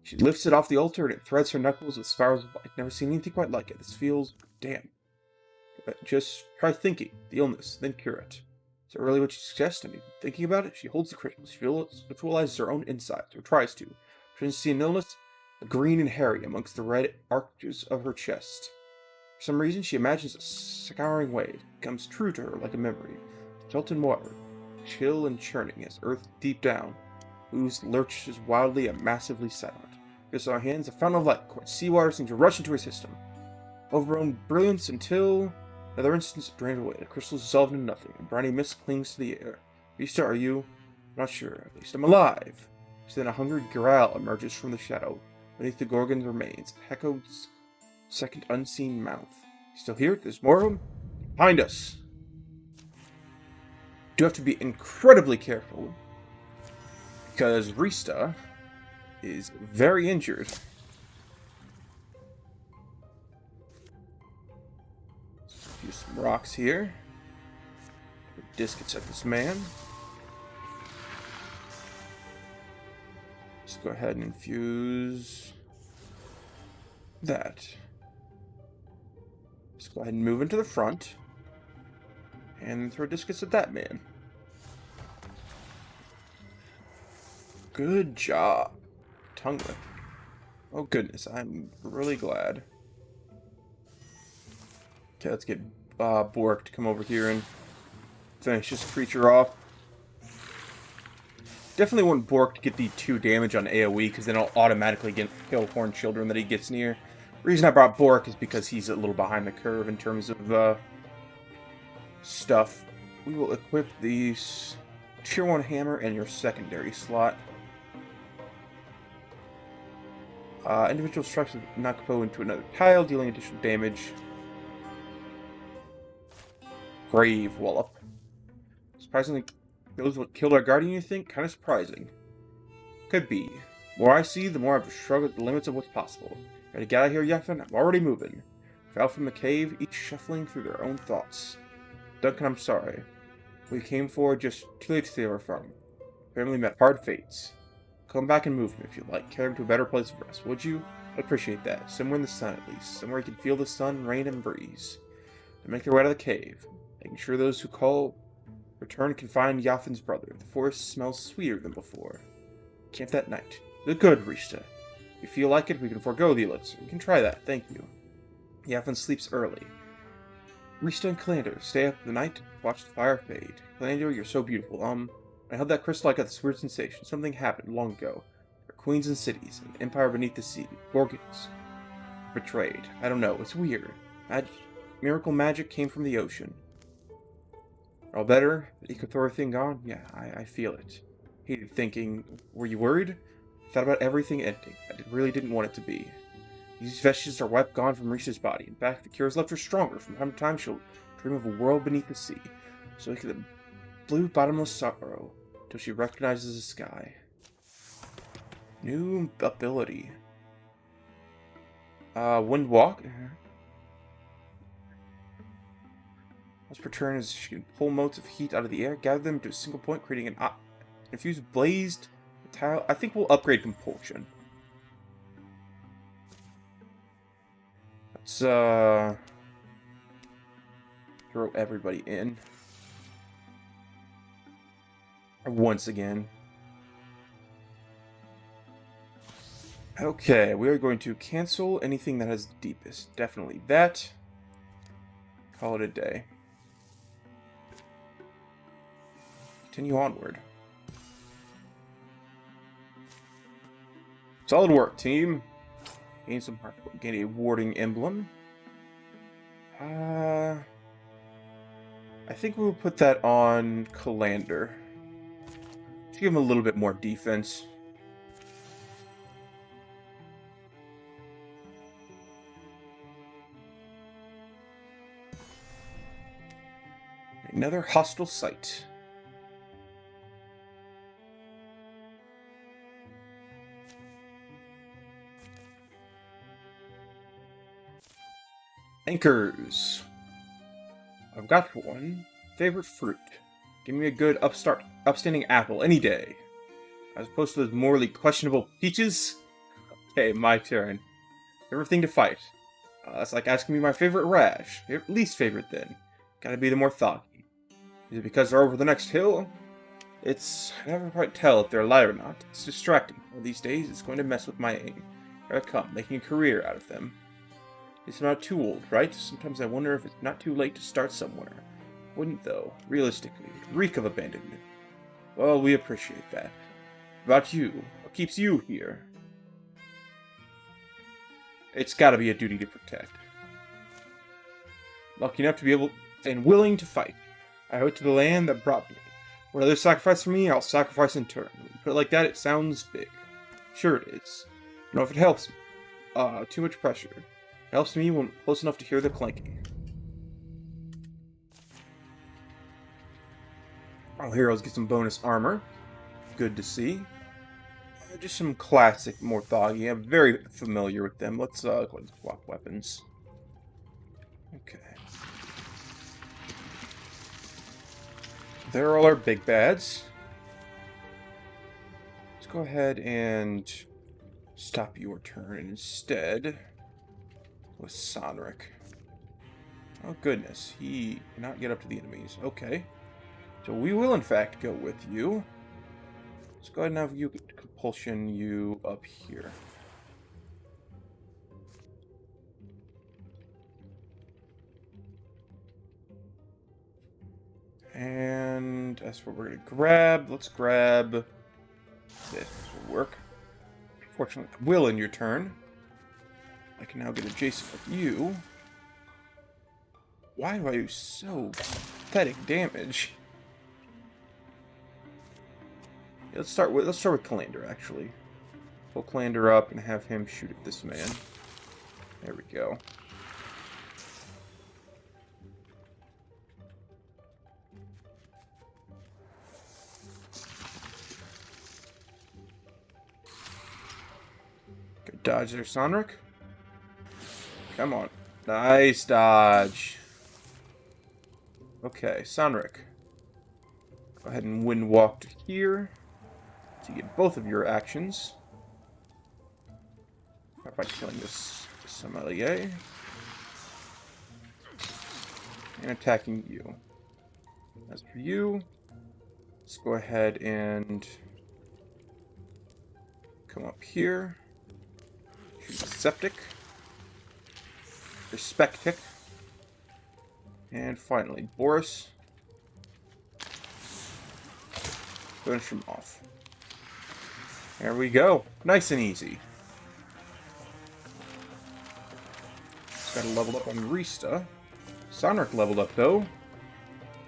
She lifts it off the altar and it threads her knuckles with spirals of light. Never seen anything quite like it. This feels damn. Just try thinking the illness, then cure it. Is that really what you suggest? I mean, thinking about it, she holds the crystal. She visualizes her own insides, or tries to. She doesn't see an illness, green and hairy amongst the red arches of her chest. For some reason, she imagines a scouring wave. It comes true to her like a memory. Shelton water, chill and churning as earth deep down. Ooze lurches wildly and massively silent. Just on her hands, a fountain of light. Seawater seems to rush into her system. Overgrown brilliance until another instant it drained away. The crystal is dissolved into nothing. A briny mist clings to the air. Rista, are you? I'm not sure. At least I'm alive. So then a hungry growl emerges from the shadow. Beneath the Gorgon's remains, Heco's second unseen mouth. You still here? There's more of them? Behind us! Do have to be incredibly careful, because Rista is very injured. Use some rocks here. Discus at this man. Let's go ahead and infuse that. Let's go ahead and move into the front. And throw discus at that man. Good job. Tongue whip. Oh goodness, I'm really glad. Okay, let's get Bork to come over here and finish this creature off. Definitely want Bork to get the 2 damage on AoE, because then I'll automatically kill Horned Children that he gets near. The reason I brought Bork is because he's a little behind the curve in terms of stuff. We will equip these Tier 1 Hammer in your secondary slot. Individual strikes knock a foe into another tile, dealing additional damage. Grave Wallop. Surprisingly, those what killed our guardian, you think? Kind of surprising. Could be. The more I see, the more I've shrugged at the limits of what's possible. Ready to get out of here, Yeffin? I'm already moving. Fell from the cave, each shuffling through their own thoughts. Duncan, I'm sorry. We came forward just too late to save our farm. Family met hard fates. Come back and move me if you like. Carry him to a better place of rest, would you? I'd appreciate that. Somewhere in the sun, at least. Somewhere you can feel the sun, rain, and breeze. They make their way out of the cave, making sure those who call return can find Yaffin's brother. The forest smells sweeter than before. Camp that night. Good, Rishta. If you feel like it, we can forego the elixir. We can try that, thank you. Yaffin sleeps early. Rishta and Calandor, stay up the night, watch the fire fade. Calandor, you're so beautiful. I held that crystal, I got this weird sensation. Something happened long ago. There are queens and cities, an empire beneath the sea. Gorgons. Betrayed. I don't know, it's weird. Miracle magic came from the ocean. All better? The Ikathor thing gone? Yeah, I feel it. Hated thinking, were you worried? I thought about everything ending. I really didn't want it to be. These vestiges are wiped gone from Risha's body. In fact, the cures left her stronger. From time to time, she'll dream of a world beneath the sea. So like the blue bottomless sorrow, till she recognizes the sky. New ability. Wind walk. Once per turn, as she can pull motes of heat out of the air, gather them to a single point, creating an infused blazed tile. I think we'll upgrade compulsion. Let's throw everybody in once again. Okay, we are going to cancel anything that has deepest. Definitely that. Call it a day. Continue onward. Solid work, team. Gain some heart. Gain a warding emblem. I think we'll put that on Calandor. Give him a little bit more defense. Another hostile site. Anchors. I've got one. Favorite fruit. Give me a good upstanding apple any day. As opposed to those morally questionable peaches. Okay, my turn. Favorite thing to fight. That's like asking me my favorite rash. Least favorite then. Gotta be the more thoggy. Is it because they're over the next hill? I never quite tell if they're alive or not. It's distracting. One of these days, it's going to mess with my aim. Here I come, making a career out of them. It's not too old, right? Sometimes I wonder if it's not too late to start somewhere. Wouldn't, though. Realistically, it'd reek of abandonment. Well, we appreciate that. About you, what keeps you here? It's gotta be a duty to protect. Lucky enough to be able and willing to fight. I owe it to the land that brought me. What others sacrifice for me, I'll sacrifice in turn. When you put it like that, it sounds big. Sure it is. I don't know if it helps me. Too much pressure. It helps me when close enough to hear the clanking. Our heroes get some bonus armor. Good to see. Just some classic Morthagi. I'm very familiar with them. Let's go ahead and swap weapons. Okay. There are all our big bads. Let's go ahead and stop your turn instead with Sonric. Oh goodness, he cannot get up to the enemies. Okay. So we will in fact go with you. Let's go ahead and have you compulsion you up here. And that's what we're gonna grab. Let's grab This will work. Fortunately, Will, in your turn. I can now get adjacent with you. Why do I do so pathetic damage? Yeah, let's start with Calandar, actually. Pull Calandar up and have him shoot at this man. There we go. Good dodge there, Sonric. Come on. Nice dodge. Okay, Sonric. Go ahead and wind walk to here to get both of your actions. By killing this sommelier. And attacking you. As for you, let's go ahead and come up here. Shoot a septic. Respectic. And finally, Boris. Finish him off. There we go. Nice and easy. Just gotta level up on Rista. Sonric leveled up though.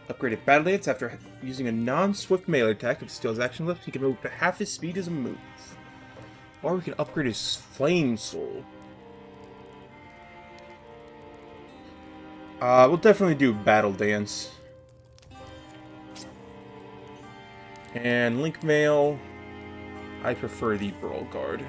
Upgraded Battle Dance after using a non-swift melee attack with Steel's action lift. He can move to half his speed as a move. Or we can upgrade his Flame Soul. We'll definitely do Battle Dance. And Link Mail, I prefer the Brawl Guard.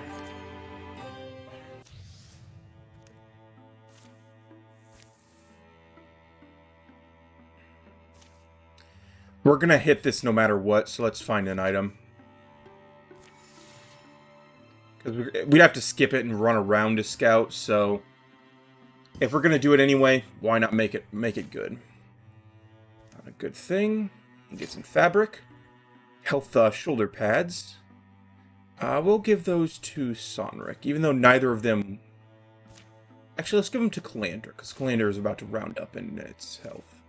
We're gonna hit this no matter what, so let's find an item. Because we'd have to skip it and run around to scout, so if we're gonna do it anyway, why not make it good? Not a good thing. Get some fabric. Health shoulder pads. We'll give those to Sonric, even though neither of them... Actually, let's give them to Calandar, because Calandar is about to round up in its health.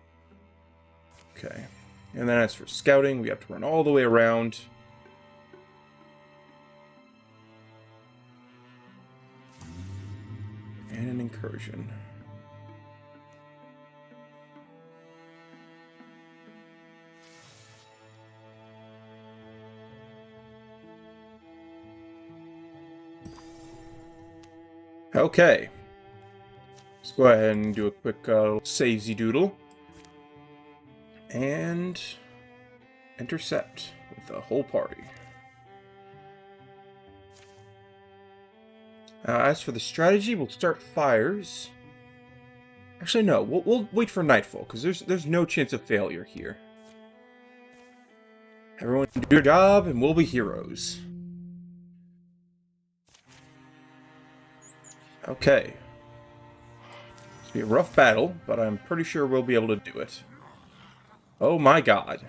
Okay. And then as for scouting, we have to run all the way around. And an incursion. Okay. Let's go ahead and do a quick savesy doodle. And intercept with the whole party. As for the strategy, we'll start fires. Actually, no. We'll wait for nightfall, because there's no chance of failure here. Everyone do your job, and we'll be heroes. Okay. It's be a rough battle, but I'm pretty sure we'll be able to do it. Oh my god.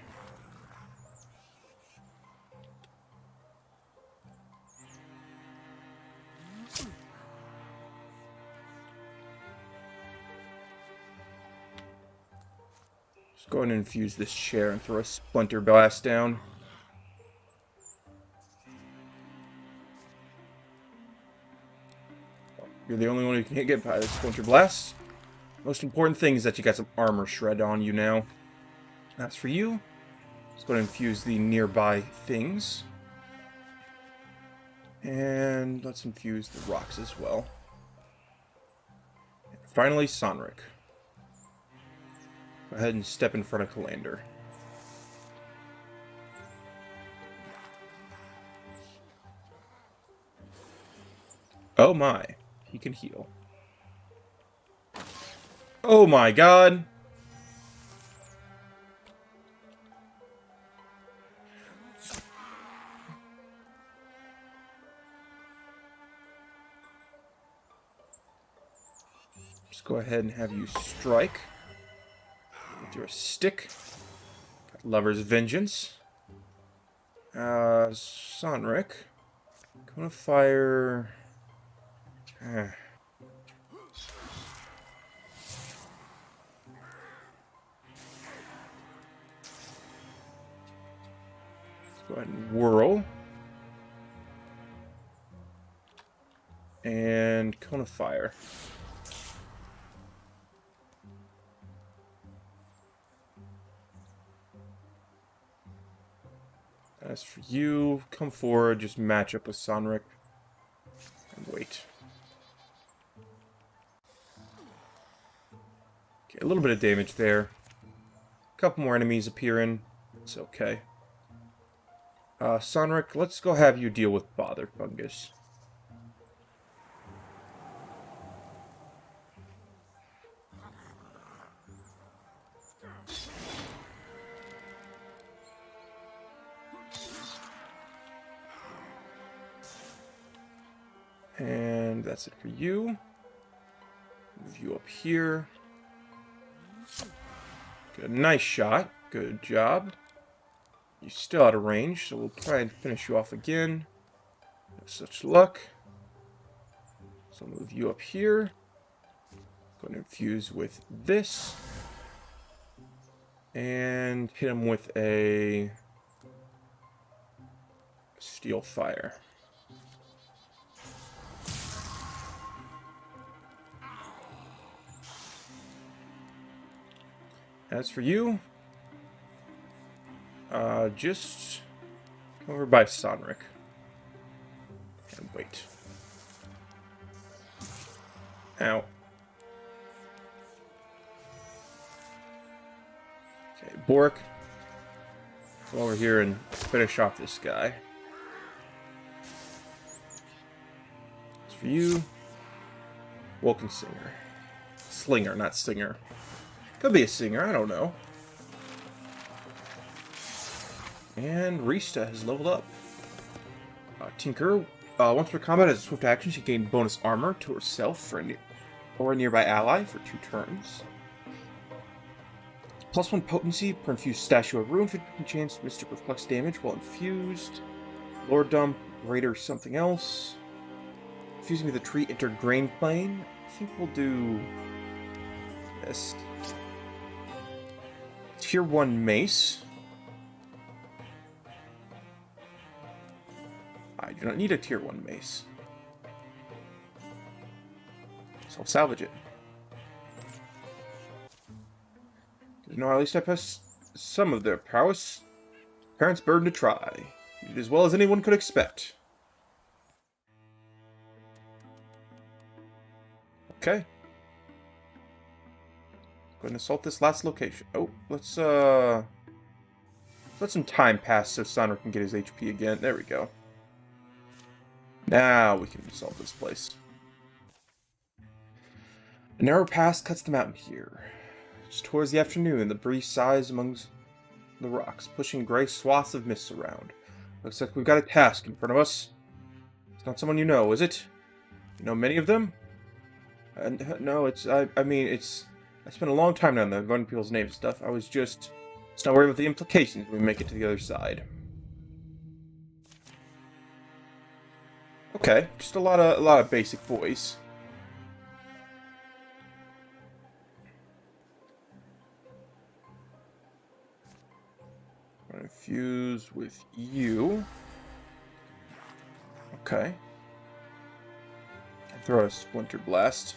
Let's go ahead and infuse this chair and throw a splinter blast down. You're the only one who can get by this splinter blast. Most important thing is that you got some armor shred on you now. As for you, let's go ahead and infuse the nearby things. And let's infuse the rocks as well. And finally, Sonric. Go ahead and step in front of Calandar. Oh my, he can heal. Oh my god! Just go ahead and have you strike with your stick. Got Lover's Vengeance. Sonric. Gonna fire... Let's go ahead and whirl. And Cone of Fire. As for you, come forward, just match up with Sonric. And wait. Okay, a little bit of damage there. A couple more enemies appearing. It's okay. Sonric, let's go have you deal with Bother Fungus. And that's it for you. Move you up here. Get a nice shot. Good job. You're still out of range, so we'll try and finish you off again. No such luck. So I'll move you up here. Go and infuse with this. And hit him with a Steel Fire. As for you, just come over by Sonric. And wait. Ow. Okay, Bork. Come over here and finish off this guy. As for you, Woken Singer. Slinger, not Singer. Could be a singer, I don't know. And Rista has leveled up. Tinker, once per combat as a swift action, she gained bonus armor to herself or a nearby ally for 2 turns. +1 potency per infused statue of ruin, 50% chance to Mystic Reflex damage while infused. Lord Dump, Raider something else. Infusing with the tree entered Grain Plane. I think we'll do this. Tier 1 Mace. I do not need a Tier 1 Mace. So I'll salvage it. No, at least I pass some of their prowess. Parents' burden to try. You did as well as anyone could expect. Okay. Go ahead and assault this last location. Oh, let's let some time pass so Sonric can get his HP again. There we go. Now we can assault this place. A narrow pass cuts the mountain here. Just towards the afternoon, the breeze sighs amongst the rocks, pushing gray swaths of mist around. Looks like we've got a task in front of us. It's not someone you know, is it? You know many of them? No, it's... I mean, it's... I spent a long time now learning people's names and stuff. I was just not worried about the implications when we make it to the other side. Okay, just a lot of basic boys. I'm gonna infuse with you. Okay. Throw a Splinter Blast.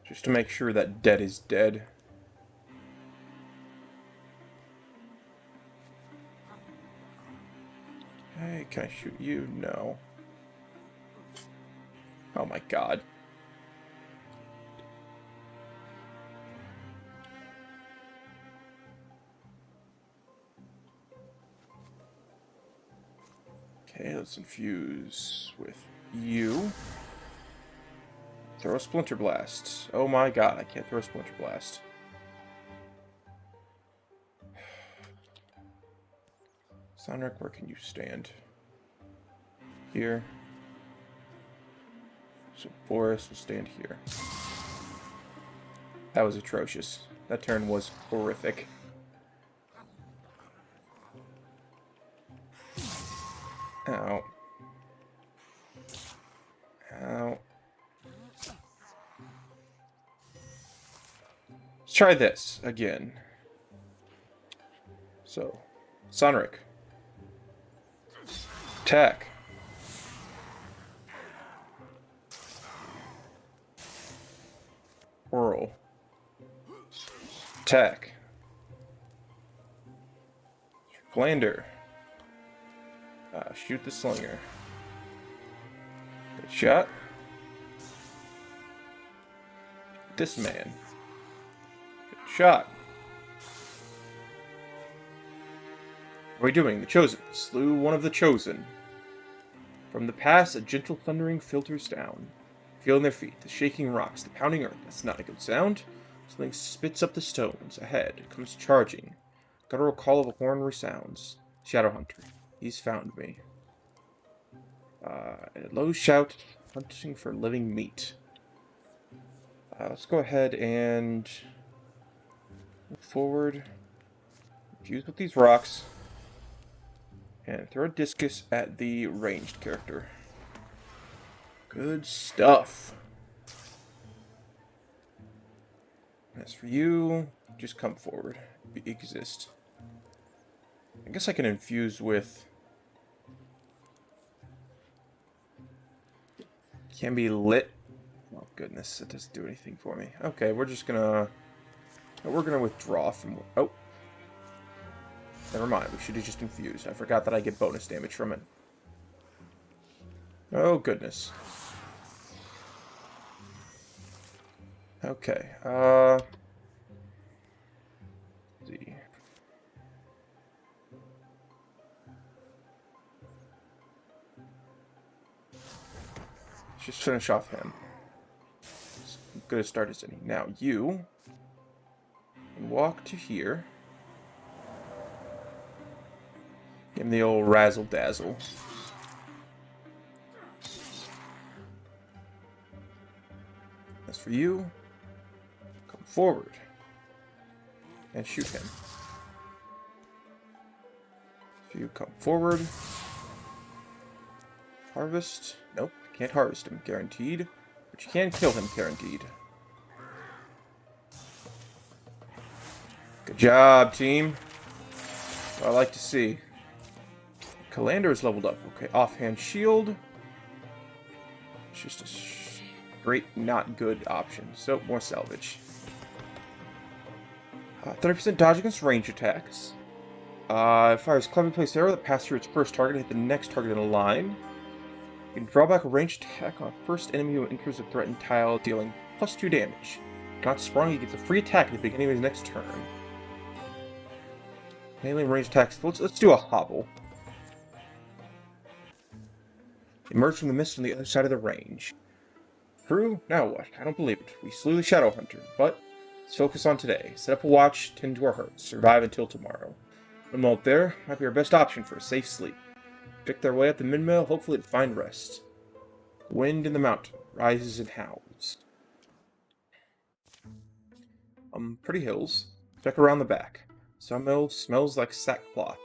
Just to make sure that dead is dead. Hey, can I shoot you? No. Oh my god. Okay, let's infuse with you. Throw a Splinter Blast. Oh my god, I can't throw a Splinter Blast. Sonric, where can you stand? Here. So Boris will stand here. That was atrocious. That turn was horrific. Ow. Ow. Let's try this again. So, Sonric. Attack. Whirl. Attack. Flander. Shoot the slinger. Good shot. This man. Good shot. What are we doing? The Chosen. Slew one of the Chosen. From the past, a gentle thundering filters down. Feeling their feet, the shaking rocks, the pounding earth. That's not a good sound. Something spits up the stones. Ahead, comes charging. Guttural call of a horn resounds. Shadowhunter. He's found me. A low shout, hunting for living meat. Let's go ahead and move forward. Fuse with these rocks. And throw a discus at the ranged character. Good stuff. As for you, just come forward. Exist. I guess I can infuse with... Can be lit. Oh goodness, it doesn't do anything for me. Okay, we're just gonna... We're gonna withdraw from... Oh. Never mind, we should have just infused. I forgot that I get bonus damage from it. Oh goodness. Okay, let's see. Let's just finish off him. As good a start as any. Now you walk to here. Give him the old razzle dazzle. As for you, come forward and shoot him. So you come forward. Harvest. Nope, can't harvest him, guaranteed. But you can kill him, guaranteed. Good job, team. That's what I like to see. Kalander is leveled up. Okay, offhand shield. It's just a great, not good option. So, more salvage. 30% dodge against range attacks. It fires cleverly placed arrow that passes through its first target and hit the next target in a line. You can draw back a ranged attack on a first enemy who enters a threatened tile, dealing +2 damage. Not sprung, he gets a free attack at the beginning of his next turn. Mainly ranged attacks. Let's do a hobble. Emerge from the mist on the other side of the range. Crew? Now what? I don't believe it. We slew the Shadowhunter, but let's focus on today. Set up a watch, tend to our hurts, survive until tomorrow. One out there might be our best option for a safe sleep. Pick their way up the mid-mill, hopefully to find rest. The wind in the mountain rises and howls. Pretty hills. Check around the back. Sawmill smells like sackcloth.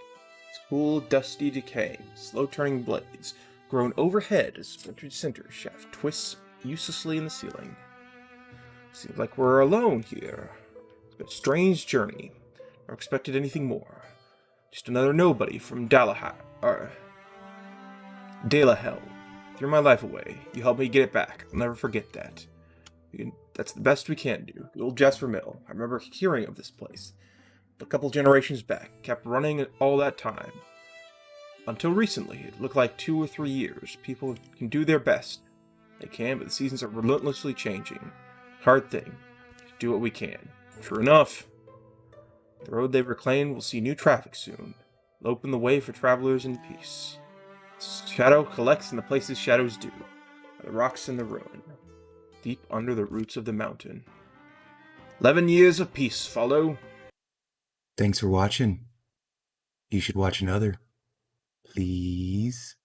It's cool, dusty decay. Slow-turning blades. Grown overhead as splintered center shaft twists uselessly in the ceiling. Seems like we're alone here. It's been a strange journey. Never expected anything more. Just another nobody from Dalahel. Threw my life away. You helped me get it back. I'll never forget that. That's the best we can do. The old Jasper Mill. I remember hearing of this place. A couple generations back. Kept running all that time. Until recently, it looked like 2 or 3 years. People can do their best. They can, but the seasons are relentlessly changing. Hard thing. Do what we can. True enough. The road they've reclaimed will see new traffic soon. It'll open the way for travelers in peace. Shadow collects in the places shadows do. By the rocks in the ruin. Deep under the roots of the mountain. 11 years of peace follow. Thanks for watching. You should watch another. Please.